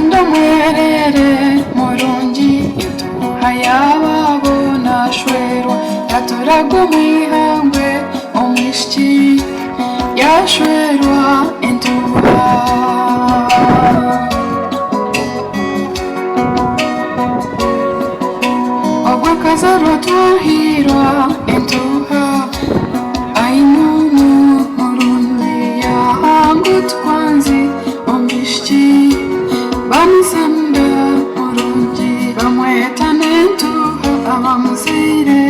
Ndo mwerere murungi ituha yababona shwero yaturaga umwihangwe umwishiki yashwerwa entuha ogwakazarwa twahirwa entuha ainunu murundi yahangutwanzi umwishiki bamusanda murungi bamweta n'entuha abamuzire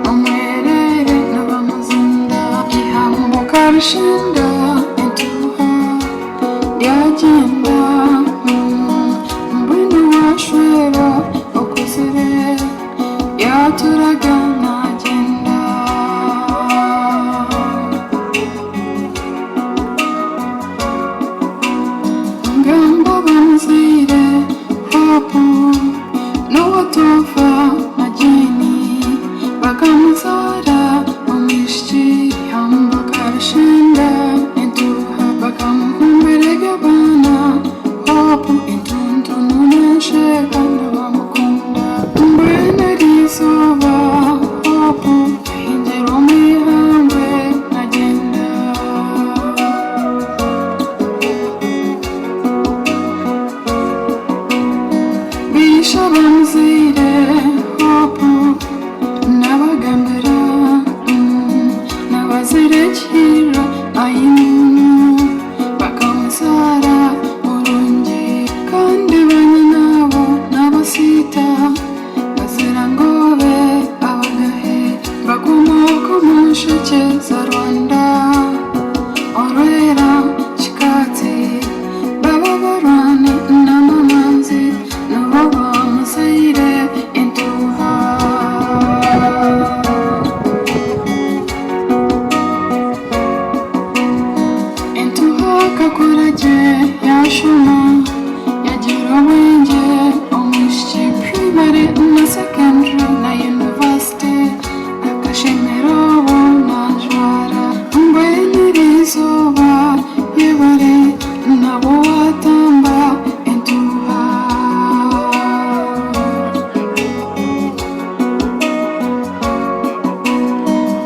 bamwerere n'abamuzinda ihambuka rushinga entuha yagenda mbwenu washwera okuzire yaturaga nagenda ngamba bamuzire hopu n'uwatuva majini bakamuzara umwishiki hambuka rushinga entuha bakamuhumberega bana hopu intuntu n'unasheka ndabamukunda mbwene rizuba hopu ahindira umwihangwe nagenda bisha bamuzire hopu n'abagambira n'abazirekira ayinunu bakamuzara murungi kandi banyinabo n'abasita bazira ngobe abagahe bakomoka mu nsheke za Rwanda orwera kikatsi baba barwane n'amamanzi nabo bamuzire entuha entuha kakurage yashuma yagira ubwenge umwishiki primary na secondary na university akashemero bonajwara mbwene rizuba yebare nabo watamba entuha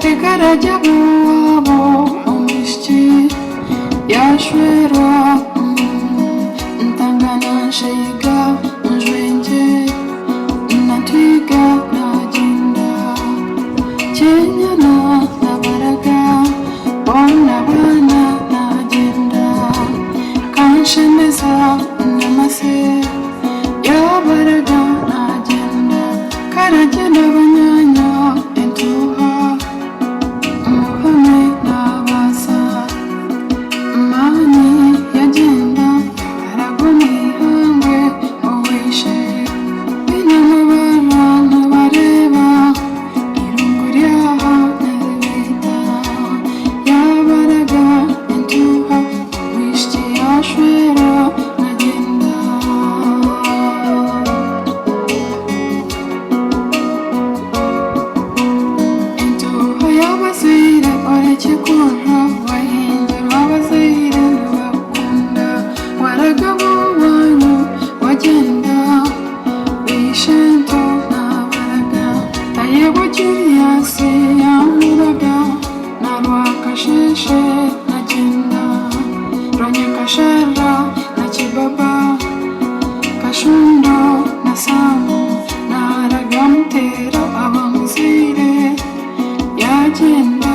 tekarajya buwabo umwishiki yashwerwa ntangana nshiga njwenge natwiga nagenda kenyana nabaraga bona bana nagenda kanshemeza namase yabaraga nagenda karagenda banyanya entuha muhame nabaza mani yagenda arago mwihangwe uwishe binyamubara ntabareba irungu ryaha naribita yabaraga entuha wishiki yashwera nagenda entuha yabazire orekekura wahindura abazire ntibakunda waragabo wanyu wagenda bishento nabaraga ayebo Juliasi yamuraga na Rwakasheshe nagenda Rwanyakashara na Kibaba Kashundo na Samu naraga mutera abamuzire yagenda